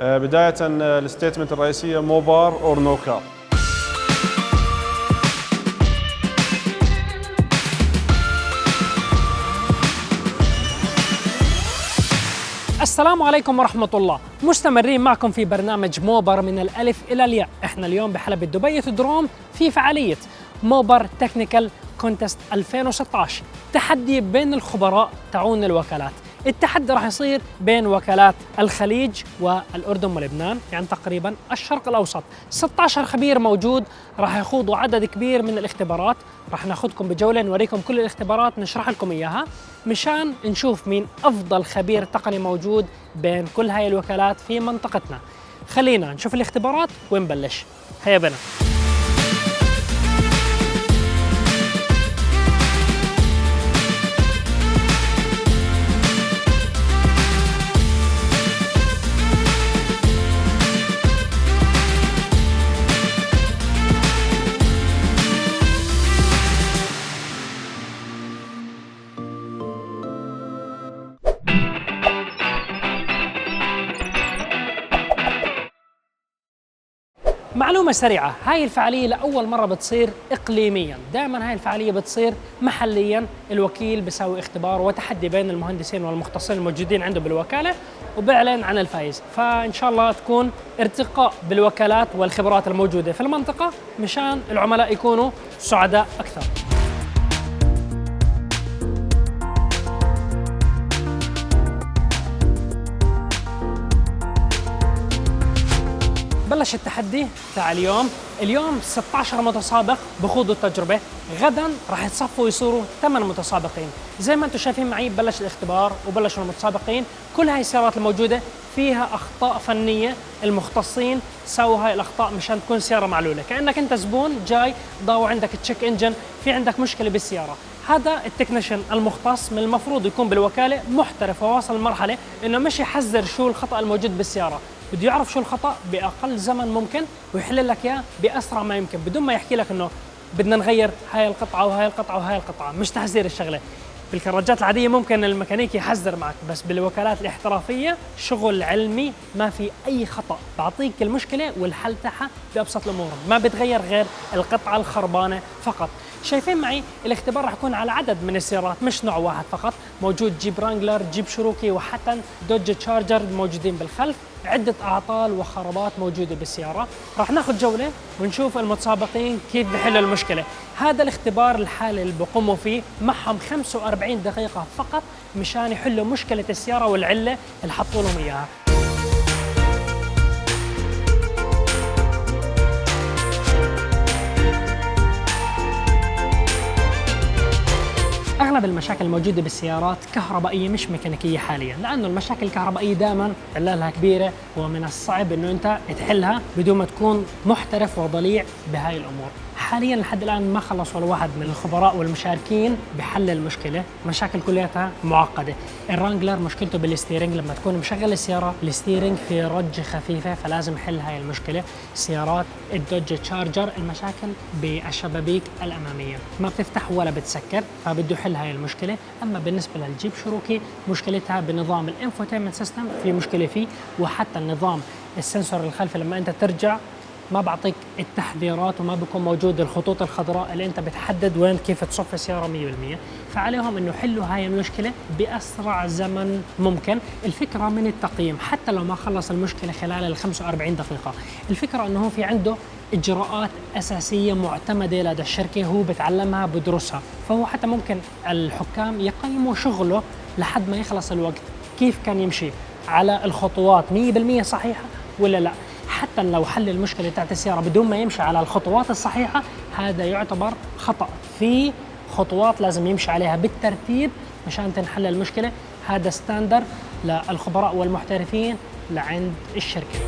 بداية الستيتمنت الرئيسية مو بار اور نو كار. السلام عليكم ورحمة الله. مستمرين معكم في برنامج موبر من الألف إلى الياء. احنا اليوم بحلبة دبي دروم في فعالية موبر تكنيكال كونتست 2016، تحدي بين الخبراء تعون الوكالات. التحدي راح يصير بين وكالات الخليج والأردن ولبنان، يعني تقريبا الشرق الأوسط. 16 خبير موجود، راح يخوضوا عدد كبير من الاختبارات. راح ناخذكم بجولة نوريكم كل الاختبارات، نشرح لكم إياها مشان نشوف مين أفضل خبير تقني موجود بين كل هاي الوكالات في منطقتنا. خلينا نشوف الاختبارات ونبلش. هيا بنا. معلومة سريعة، هاي الفعالية لأول مرة بتصير إقليمياً، دائماً هاي الفعالية بتصير محلياً. الوكيل بيسوي اختبار وتحدي بين المهندسين والمختصين الموجودين عنده بالوكالة وبيعلن عن الفائز. فإن شاء الله تكون ارتقاء بالوكالات والخبرات الموجودة في المنطقة مشان العملاء يكونوا سعداء أكثر. بلش التحدي تاع اليوم 16 متسابق بخوضوا التجربة. غدا راح يتصفوا يصيروا 8 متسابقين. زي ما انتم شايفين معي بلش الاختبار وبلشوا المتسابقين. كل هاي السيارات الموجودة فيها أخطاء فنية، المختصين سووا هاي الأخطاء مشان تكون سيارة معلولة. كأنك انت زبون جاي ضاوي عندك تشيك انجن، في عندك مشكلة بالسيارة. هذا التكنيشن المختص من المفروض يكون بالوكالة محترف وواصل لمرحلة انه مش يحذر شو الخطأ الموجود بالسيارة، بده يعرف شو الخطأ بأقل زمن ممكن ويحل لك إياه بأسرع ما يمكن، بدون ما يحكي لك إنه بدنا نغير هاي القطعة وهاي القطعة وهاي القطعة. مش تحذير الشغلة. بالكراجات العادية ممكن الميكانيكي يحذر معك، بس بالوكالات الاحترافية شغل علمي، ما في أي خطأ، بعطيك المشكلة والحل تاعها بأبسط الأمور، ما بتغير غير القطعة الخربانة فقط. شايفين معي الاختبار راح يكون على عدد من السيارات، مش نوع واحد فقط. موجود جيب رانجلر، جيب شروكي، وحتى دوج تشارجر موجودين بالخلف. عدة أعطال وخرابات موجودة بالسيارة. راح ناخذ جولة ونشوف المتسابقين كيف بحلوا المشكلة. هذا الاختبار الحالي اللي بقوموا فيه معهم 45 دقيقة فقط مشان يحلوا مشكلة السيارة والعلة اللي حطوا لهم إياها. أغلب المشاكل الموجودة بالسيارات كهربائية مش ميكانيكية حالياً، لأنه المشاكل الكهربائية دائماً علالها كبيرة ومن الصعب إنه أنت تحلها بدون ما تكون محترف وضليع بهاي الأمور. حالياً لحد الآن ما خلص ولا واحد من الخبراء والمشاركين بحل المشكلة. مشاكل كلياتها معقدة. الرانجلر مشكلته بالستيرنج، لما تكون مشغل السيارة الستيرنج في رجة خفيفة فلازم حل هاي المشكلة. سيارات الدوج تشارجر المشاكل بالشبابيك الأمامية، ما بتفتح ولا بتسكر، فبده يحل هاي المشكلة. أما بالنسبة للجيب شروكي مشكلتها بنظام الانفوتينمنت سيستم، في مشكلة فيه، وحتى النظام السنسور الخلفي لما أنت ترجع ما بعطيك التحذيرات وما بيكون موجود الخطوط الخضراء اللي انت بتحدد وين كيف تصف السياره 100%. فعليهم انه يحلوا هاي المشكله باسرع زمن ممكن. الفكره من التقييم حتى لو ما خلص المشكله خلال ال 45 دقيقه، الفكره انه هو في عنده اجراءات اساسيه معتمده لدى الشركه هو بتعلمها بدرسها، فهو حتى ممكن الحكام يقيموا شغله لحد ما يخلص الوقت كيف كان يمشي على الخطوات 100% صحيحه ولا لا. حتى لو حل المشكلة تاعت السيارة بدون ما يمشي على الخطوات الصحيحة هذا يعتبر خطأ. في خطوات لازم يمشي عليها بالترتيب مشان تنحل المشكلة. هذا ستاندر للخبراء والمحترفين لعند الشركة.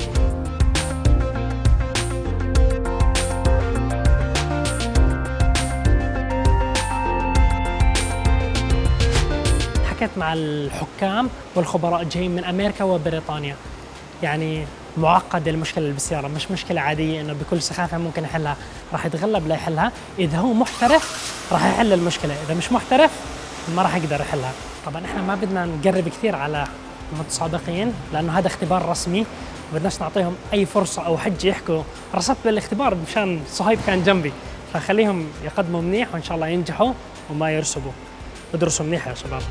حكيت مع الحكام والخبراء جايين من أمريكا وبريطانيا. يعني معقد المشكلة اللي بالسيارة، مش مشكلة عادية إنه بكل سخافة ممكن يحلها. راح يتغلب ليحلها. إذا هو محترف راح يحل المشكلة، إذا مش محترف ما راح يقدر يحلها. طبعا إحنا ما بدنا نقرب كثير على المتسابقين لأنه هذا اختبار رسمي بدناش نعطيهم أي فرصة أو حجة يحكوا. رسبت بالاختبار مشان صهيب كان جنبي، فخليهم يقدموا منيح وإن شاء الله ينجحوا وما يرسبوا. ادرسوا منيح يا شباب.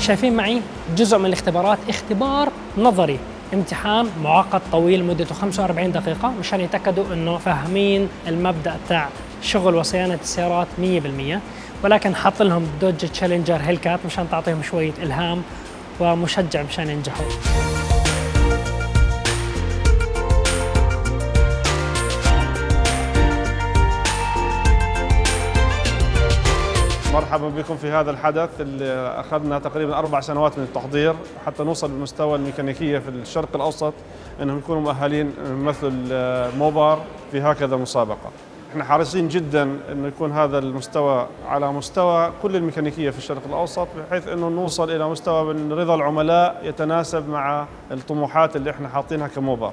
شايفين معي جزء من الاختبارات اختبار نظري، امتحان معقد طويل مدته 45 دقيقة مشان يتأكدوا انه فاهمين المبدأ تاع شغل وصيانة السيارات 100%، ولكن حط لهم دوج تشالنجر هيلكات مشان تعطيهم شوية إلهام ومشجع مشان ينجحوا. مرحبا بكم في هذا الحدث اللي أخذنا تقريبا 4 سنوات من التحضير حتى نوصل بمستوى الميكانيكية في الشرق الأوسط أنهم يكونوا مؤهلين مثل موبار في هكذا مسابقة. احنا حريصين جدا أنه يكون هذا المستوى على مستوى كل الميكانيكية في الشرق الأوسط، بحيث أنه نوصل إلى مستوى من رضا العملاء يتناسب مع الطموحات اللي احنا حاطينها كموبار.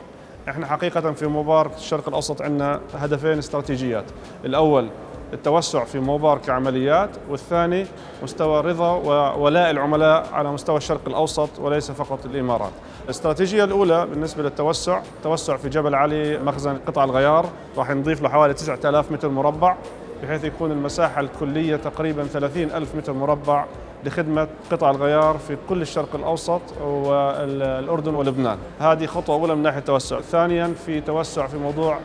احنا حقيقة في موبار الشرق الأوسط عندنا هدفين استراتيجيات، الأول التوسع في موبار كعمليات، والثاني مستوى رضا وولاء العملاء على مستوى الشرق الأوسط وليس فقط الإمارات. الاستراتيجية الأولى بالنسبة للتوسع، توسع في جبل علي مخزن قطع الغيار، راح نضيف له حوالي 9000 متر مربع بحيث يكون المساحة الكلية تقريبا 30,000 متر مربع لخدمة قطع الغيار في كل الشرق الأوسط والأردن ولبنان. هذه خطوة أولى من ناحية التوسع. ثانياً في توسع في موضوع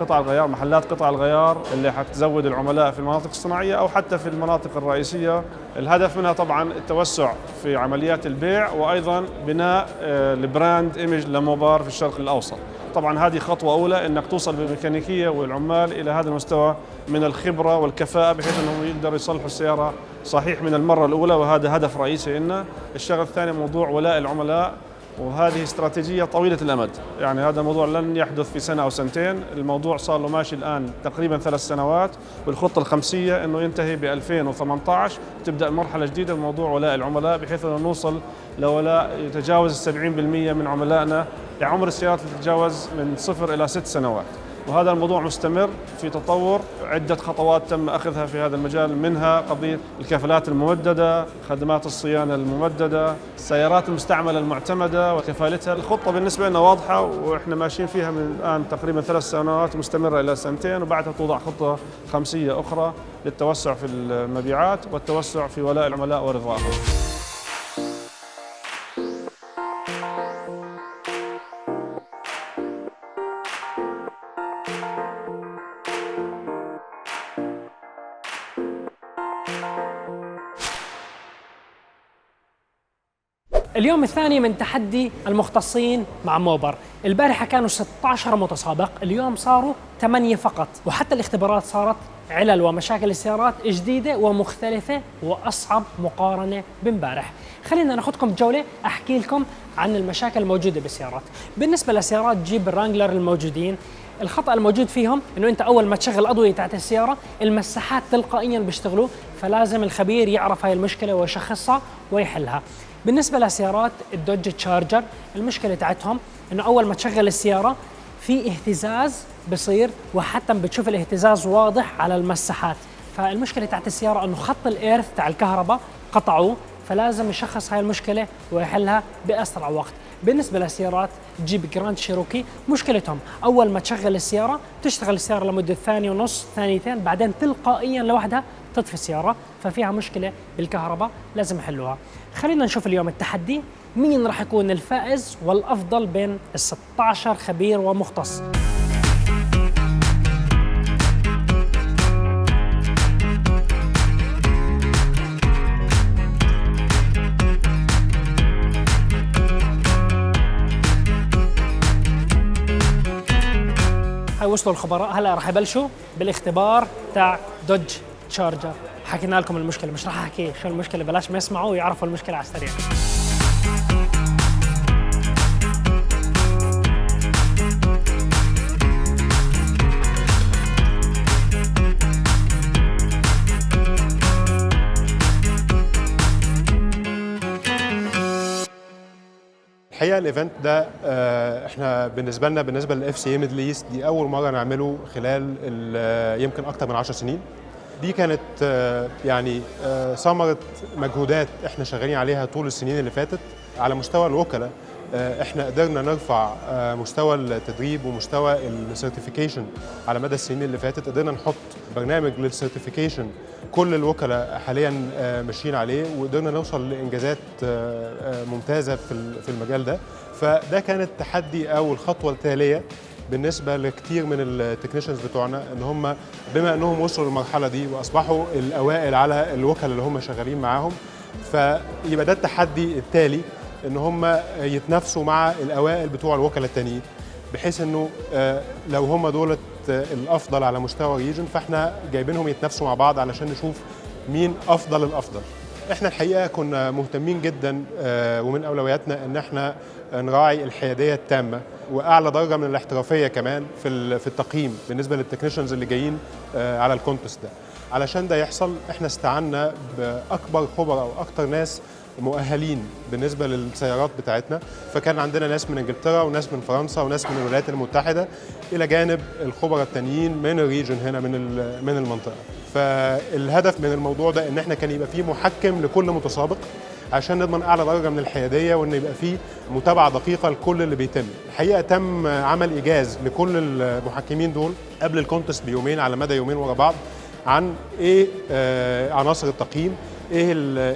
قطع الغيار، محلات قطع الغيار اللي حتزود العملاء في المناطق الصناعية أو حتى في المناطق الرئيسية. الهدف منها طبعاً التوسع في عمليات البيع وأيضاً بناء البراند إيمج لموبار في الشرق الأوسط. طبعاً هذه خطوة أولى إنك توصل بالميكانيكية والعمال إلى هذا المستوى من الخبرة والكفاءة بحيث أنهم يقدروا يصلحوا السيارة صحيح من المرة الأولى، وهذا هدف رئيسي لنا. الشغل الثاني موضوع ولاء العملاء، وهذه استراتيجية طويلة الأمد، يعني هذا الموضوع لن يحدث في سنة أو سنتين، الموضوع صار له ماشي الآن تقريبا 3 سنوات، والخطة الخمسية أنه ينتهي ب 2018 تبدأ مرحلة جديدة بموضوع ولاء العملاء بحيث أنه نوصل لولاء يتجاوز 70% من عملائنا عمر السيارات تتجاوز من 0 إلى 6 سنوات. وهذا الموضوع مستمر في تطور، عدة خطوات تم أخذها في هذا المجال، منها قضية الكفالات الممددة، خدمات الصيانة الممددة، السيارات المستعملة المعتمدة وكفالتها. الخطة بالنسبة لنا واضحة وإحنا ماشيين فيها من الآن تقريبا 3 سنوات مستمرة إلى 2 وبعدها توضع خطة خمسية أخرى للتوسع في المبيعات والتوسع في ولاء العملاء ورضاهم. اليوم الثاني من تحدي المختصين مع موبر. البارحة كانوا 16 متسابق، اليوم صاروا 8 فقط، وحتى الاختبارات صارت علل ومشاكل السيارات جديدة ومختلفة وأصعب مقارنة بامبارح. خلينا ناخذكم جولة أحكي لكم عن المشاكل الموجودة بالسيارات. بالنسبة لسيارات جيب الرانجلر الموجودين، الخطأ الموجود فيهم انه انت اول ما تشغل الاضويه تاعت السياره المساحات تلقائيا بيشتغلوا، فلازم الخبير يعرف هاي المشكله ويشخصها ويحلها. بالنسبه لسيارات الدوج تشارجر، المشكله تاعتهم انه اول ما تشغل السياره في اهتزاز بصير، وحتى بتشوف الاهتزاز واضح على المساحات. فالمشكله تاعت السياره انه خط الايرث تاع الكهرباء قطعوه، فلازم يشخص هاي المشكله ويحلها باسرع وقت. بالنسبه لسيارات جيب جراند شيروكي، مشكلتهم اول ما تشغل السياره تشتغل السياره لمده 1.5 ثانية، ثانيتين، بعدين تلقائيا لوحدها تطفي السياره، ففيها مشكله بالكهرباء لازم يحلوها. خلينا نشوف اليوم التحدي، مين راح يكون الفائز والافضل بين ال 16 خبير ومختص. هاي وصلوا الخبراء، هلا راح يبلشوا بالاختبار تاع دوج تشارجر. حكينا لكم المشكله، مش راح احكي شو المشكله، بلاش ما يسمعوا ويعرفوا المشكله على السريع. الحقيقه الايفنت ده احنا بالنسبه لنا بالنسبه للاف سي اي ميدل ايست دي اول مره نعمله خلال يمكن اكتر من 10 سنين. دي كانت يعني ثمره مجهودات احنا شغالين عليها طول السنين اللي فاتت على مستوى الوكلاء. احنا قدرنا نرفع مستوى التدريب ومستوى السيرتيفيكيشن على مدى السنين اللي فاتت. قدرنا نحط برنامج للسيرتيفيكيشن كل الوكلاء حاليا ماشيين عليه، وقدرنا نوصل لانجازات ممتازه في المجال ده. فده كان التحدي او الخطوه التاليه بالنسبه لكثير من التكنيشنز بتوعنا، ان هم بما انهم وصلوا للمرحله دي واصبحوا الاوائل على الوكلاء اللي هم شغالين معاهم، فيبقى ده التحدي التالي، ان هم يتنافسوا مع الاوائل بتوع الوكلاء التانيين، بحيث انه لو هم دولت الافضل على مستوى ريجن فاحنا جايبينهم يتنافسوا مع بعض علشان نشوف مين افضل الافضل. احنا الحقيقه كنا مهتمين جدا ومن اولوياتنا ان احنا نراعي الحياديه التامه واعلى درجه من الاحترافيه كمان في التقييم بالنسبه للتكنيشنز اللي جايين على الكونتست ده. علشان ده يحصل احنا استعنا باكبر خبراء واكتر ناس مؤهلين بالنسبه للسيارات بتاعتنا، فكان عندنا ناس من انجلترا وناس من فرنسا وناس من الولايات المتحده الى جانب الخبراء التانيين من الريجن هنا من المنطقه. فالهدف من الموضوع ده ان احنا كان يبقى فيه محكم لكل متسابق عشان نضمن اعلى درجه من الحياديه، وان يبقى فيه متابعه دقيقه لكل اللي بيتم. الحقيقه تم عمل ايجاز لكل المحكمين دول قبل الكونتست بيومين على مدى يومين ورا بعض عن ايه عناصر التقييم، ايه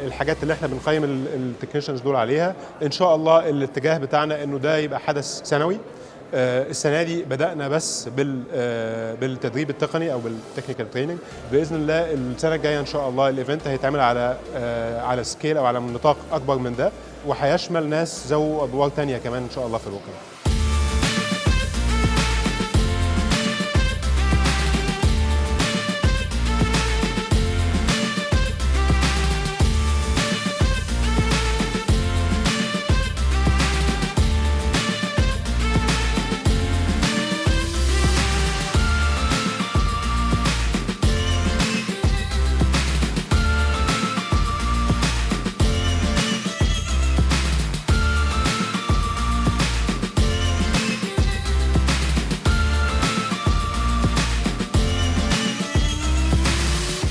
الحاجات اللي احنا بنقيم التكنيشنز دول عليها. ان شاء الله الاتجاه بتاعنا انه ده يبقى حدث سنوي. السنه دي بدانا بس بالتدريب التقني او بالتكنيكال تريننج. باذن الله السنه الجايه ان شاء الله الايفنت هيتعمل على سكيل او على نطاق اكبر من ده، وهيشمل ناس ذو ادوار تانية كمان ان شاء الله في الوكلاء.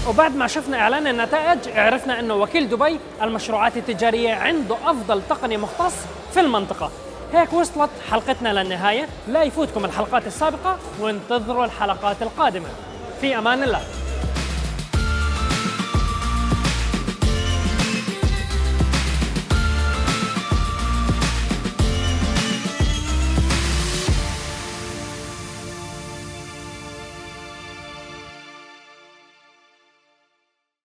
وبعد ما شفنا إعلان النتائج عرفنا أنه وكيل دبي المشروعات التجارية عنده أفضل تقني مختص في المنطقة. هيك وصلت حلقتنا للنهاية. لا يفوتكم الحلقات السابقة وانتظروا الحلقات القادمة. في أمان الله.